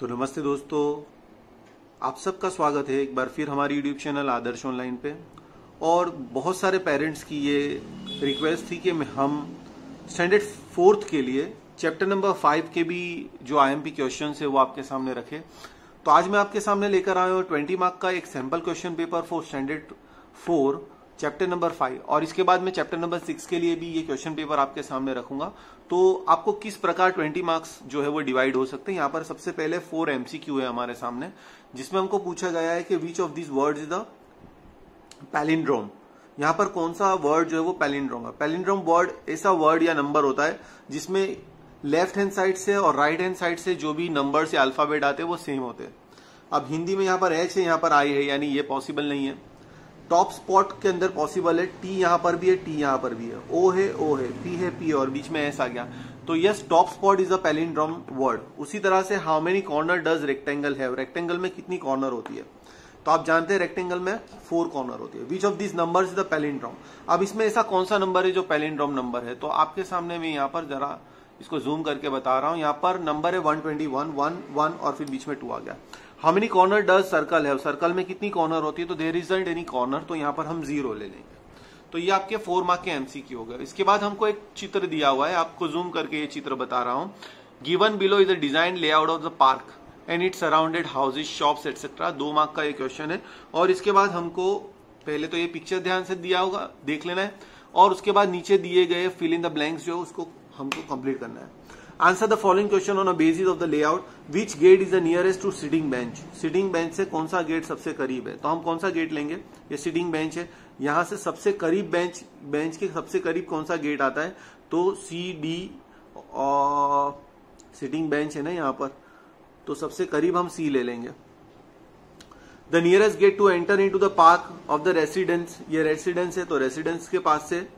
तो नमस्ते दोस्तों, आप सबका स्वागत है एक बार फिर हमारी यूट्यूब चैनल आदर्श ऑनलाइन पे। और बहुत सारे पेरेंट्स की ये रिक्वेस्ट थी कि हम स्टैंडर्ड 4th के लिए चैप्टर नंबर 5 के भी जो आईएमपी क्वेश्चन है वो आपके सामने रखे। तो आज मैं आपके सामने लेकर आया हूँ 20 मार्क का एक sample question paper for standard 4 chapter number 5, और इसके बाद मैं चैप्टर नंबर 6 के लिए भी ये क्वेश्चन पेपर आपके सामने रखूंगा। तो आपको किस प्रकार 20 मार्क्स जो है वो डिवाइड हो सकते हैं। यहाँ पर सबसे पहले 4 MCQ है हमारे सामने, जिसमें हमको पूछा गया है कि which of this word is the palindrome. यहाँ पर कौन सा वर्ड जो है वो पैलिंड्रोम है। पैलिंड्रोम वर्ड ऐसा वर्ड या नंबर होता है जिसमें लेफ्ट हैंड साइड से और राइट हैंड साइड से जो भी नंबर से अल्फाबेट आते हैं वो सेम होते हैं। अब हिंदी में यहाँ पर एच है, यहाँ पर आई है, यानी ये पॉसिबल नहीं है। टॉप स्पॉट के अंदर पॉसिबल है, टी यहाँ पर भी है, टी यहाँ पर भी है, ओ है, पी है, पी और बीच में एस आ गया। तो yes, top spot is a palindrome word. उसी तरह से how many corner does rectangle have, rectangle में कितनी कॉर्नर होती है। तो आप जानते हैं रेक्टेंगल में 4 कॉर्नर होती है। Which of this numbers is the palindrome. अब इसमें ऐसा कौन सा नंबर है जो पैलिंड्रोम नंबर है। तो आपके सामने मैं यहाँ पर जरा इसको जूम करके बता रहा हूँ। यहाँ पर नंबर है 121, 1 1 और फिर बीच में 2 आ गया। How many corner does circle है, सर्कल में कितनी कॉर्नर होती है। तो देयर इजंट एनी कॉर्नर, तो यहाँ पर हम 0 ले लेंगे। तो ये आपके 4 मार्क के MCQ हो गए। इसके बाद हमको एक चित्र दिया हुआ है, आपको जूम करके ये चित्र बता रहा हूँ। Given below is the design layout of the park and it surrounded houses, shops etcetera. 2 mark का ये क्वेश्चन है। और इसके बाद हमको पहले तो ये पिक्चर ध्यान से दिया होगा, देख लेना है, और उसके बाद नीचे दिए गए फिल इन द ब्लैंक्स जो उसको हमको कंप्लीट करना है। Answer the following question on a basis of the layout. Which gate is the nearest to sitting bench. Sitting bench से कौन सा गेट सबसे करीब है। तो हम कौन सा गेट लेंगे, ये सिटिंग बेंच है, यहां से सबसे करीब बेंच के सबसे करीब कौन सा गेट आता है। तो CD और सिटिंग बेंच है ना यहाँ पर, तो सबसे करीब हम C ले लेंगे। The nearest gate to enter into the park of the residence, ये रेसिडेंस है तो रेसिडेंस के पास से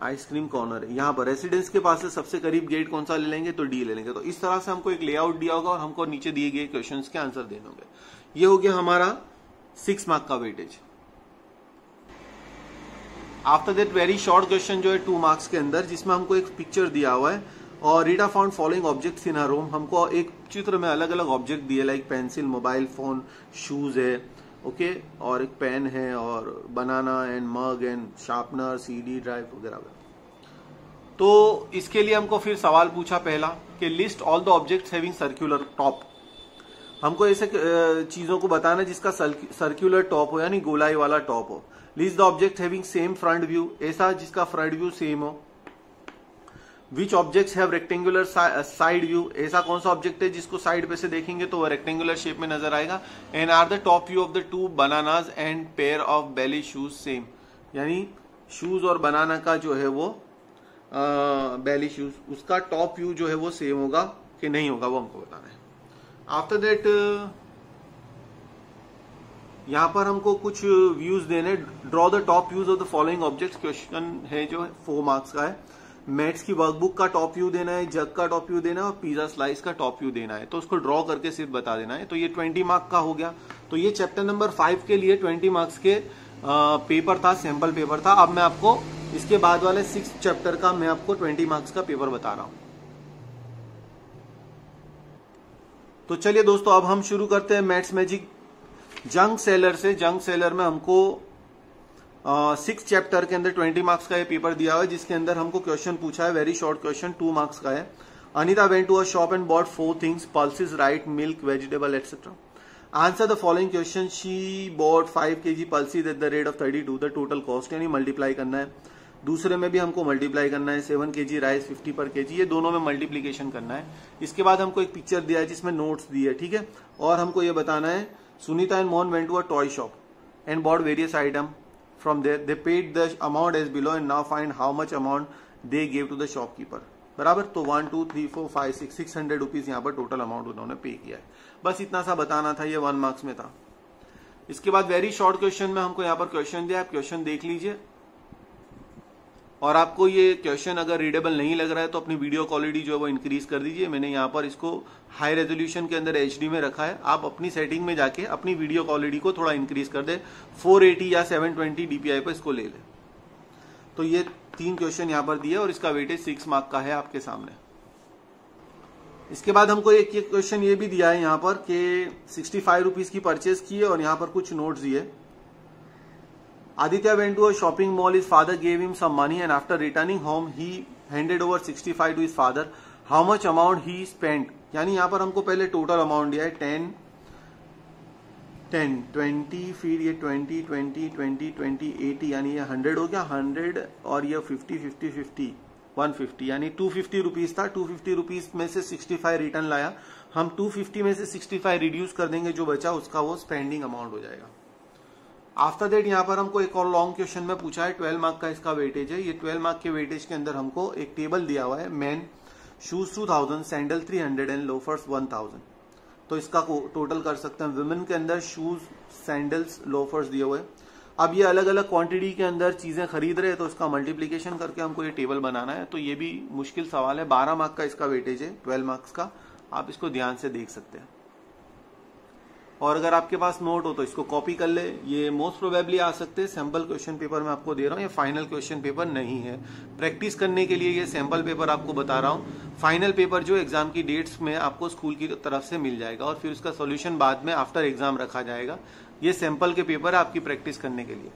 आइसक्रीम कॉर्नर है। यहाँ पर रेसिडेंस के पास से सबसे करीब गेट कौन सा ले लेंगे, तो D ले लेंगे। तो इस तरह से हमको एक लेआउट दिया होगा और हमको नीचे दिए गए क्वेश्चंस के आंसर देने होंगे। ये हो गया हमारा 6 मार्क का weightage. After that very short question जो है 2 मार्क्स के अंदर, जिसमें हमको एक पिक्चर दिया हुआ है और Rida found following objects in her room. हमको एक चित्र में अलग अलग ऑब्जेक्ट दिए, like pencil, mobile phone, shoes है, ओके, और एक पेन है, और banana and mug and sharpener, CD drive वगैरह। तो इसके लिए हमको फिर सवाल पूछा पहला कि list all the objects having circular top. हमको ऐसे चीजों को बताना जिसका सर्कुलर टॉप हो, यानी गोलाई वाला टॉप हो। List the object having same front view, ऐसा जिसका फ्रंट व्यू सेम हो। Which objects have rectangular side view, ऐसा कौन सा ऑब्जेक्ट है जिसको साइड पे से देखेंगे तो वह रेक्टेंगुलर शेप में नजर आएगा। And are the top view of the 2 bananas and pair of belly shoes same, यानी शूज और बनाना का जो है वो बेली शूज, उसका टॉप व्यू जो है वो सेम होगा कि नहीं होगा, वो हमको बताना है। आफ्टर दैट यहां पर हमको कुछ व्यूज देने। Draw the top views of the following objects, question है जो 4 मार्क्स का है। मैथ्स की वर्कबुक का टॉप व्यू देना है, जग का टॉप व्यू देना है और पिज्जा स्लाइस का टॉप व्यू देना है। तो उसको ड्रॉ करके सिर्फ बता देना है। तो ये 20 मार्क का हो गया। तो ये चैप्टर नंबर 5 के लिए 20 मार्क्स के पेपर था, सैंपल पेपर था। अब मैं आपको इसके बाद वाले 6 चैप्टर का मैं आपको 20 मार्क्स का पेपर बता रहा हूं। तो चलिए दोस्तों, अब हम शुरू करते हैं मैथ्स मैजिक जंक सेलर से। जंक सेलर में हमको 6 चैप्टर के अंदर 20 मार्क्स का ये पेपर दिया हुआ है, जिसके अंदर हमको क्वेश्चन पूछा है, वेरी शॉर्ट क्वेश्चन, 2 मार्क्स का है। Anita went to a shop and bought 4 things, pulses, rice, milk, vegetable etcetera. Answer the following question. She bought 5 kg pulses at the rate of 32, the total cost, यानी multiply करना है। दूसरे में भी हमको multiply करना है। 7 kg राइस 50 पर kg, ये दोनों में मल्टीप्लीकेशन करना है। इसके बाद हमको एक पिक्चर दिया है जिसमें नोट्स दिए, ठीक है। और हमको ये बताना है, Sunita and Mohan went to a toy shop and bought various item from there they paid the amount as below and now find how much amount they gave to the shopkeeper। बराबर। तो 1 2 3 4 5 6 600 रुपीज यहाँ पर टोटल अमाउंट उन्होंने पे किया है। बस इतना सा बताना था, ये 1 मार्क्स में था। इसके बाद वेरी शॉर्ट क्वेश्चन में हमको यहाँ पर क्वेश्चन दिया, आप क्वेश्चन देख लीजिए। और आपको ये क्वेश्चन अगर रीडेबल नहीं लग रहा है तो अपनी वीडियो क्वालिटी जो है वो इंक्रीज कर दीजिए। मैंने यहाँ पर इसको हाई रेजोल्यूशन के अंदर HD में रखा है। आप अपनी सेटिंग में जाके अपनी वीडियो क्वालिटी को थोड़ा इंक्रीज कर दे, 480 या 720 DPI पर इसको ले ले। तो ये 3 क्वेश्चन यहाँ पर दिए और इसका वेटेज 6 मार्क का है आपके सामने। इसके बाद हमको एक क्वेश्चन ये भी दिया है यहाँ पर कि 65 रुपीज की परचेज की है और यहाँ पर कुछ नोट्स दिए। Aditya went to a shopping mall. His father gave him some money, and after returning home, he handed over 65 to his father. How much amount he spent? यानी यहाँ पर हमको पहले टोटल अमाउंट दिया है 10, 20, फिर ये 20, 20, 20, 20, 80, यानी ये 100 हो गया, 100 और ये 50, 50, 50, 150, यानी 250 रुपीज था। 250 रुपीज में से 65 रिटर्न लाया। हम 250 में से 65 रिड्यूस कर देंगे, जो बचा उसका वो स्पेंडिंग अमाउंट हो जाएगा। आफ्टर दैट यहाँ पर हमको एक और लॉन्ग क्वेश्चन में पूछा है, 12 मार्क का इसका वेटेज है। ये 12 मार्क के वेटेज के अंदर हमको एक टेबल दिया हुआ है, man shoes 2000, sandal 300 and loafers 1000। तो इसका टोटल कर सकते हैं। वुमेन के अंदर शूज, सैंडल्स, लोफर्स दिए हुए। अब ये अलग अलग क्वांटिटी के अंदर चीजें खरीद रहे हैं, तो इसका मल्टीप्लीकेशन करके हमको ये टेबल बनाना है। तो ये भी मुश्किल सवाल है। 12 मार्क का इसका वेटेज है, 12 मार्क्स का। आप इसको ध्यान से देख सकते हैं, और अगर आपके पास नोट हो तो इसको कॉपी कर ले। ये मोस्ट प्रोबेबली आ सकते हैं। सैंपल क्वेश्चन पेपर मैं आपको दे रहा हूँ, ये फाइनल क्वेश्चन पेपर नहीं है। प्रैक्टिस करने के लिए ये सैंपल पेपर आपको बता रहा हूँ। फाइनल पेपर जो एग्जाम की डेट्स में आपको स्कूल की तरफ से मिल जाएगा, और फिर उसका सोल्यूशन बाद में आफ्टर एग्जाम रखा जाएगा। ये सैंपल के पेपर है आपकी प्रैक्टिस करने के लिए।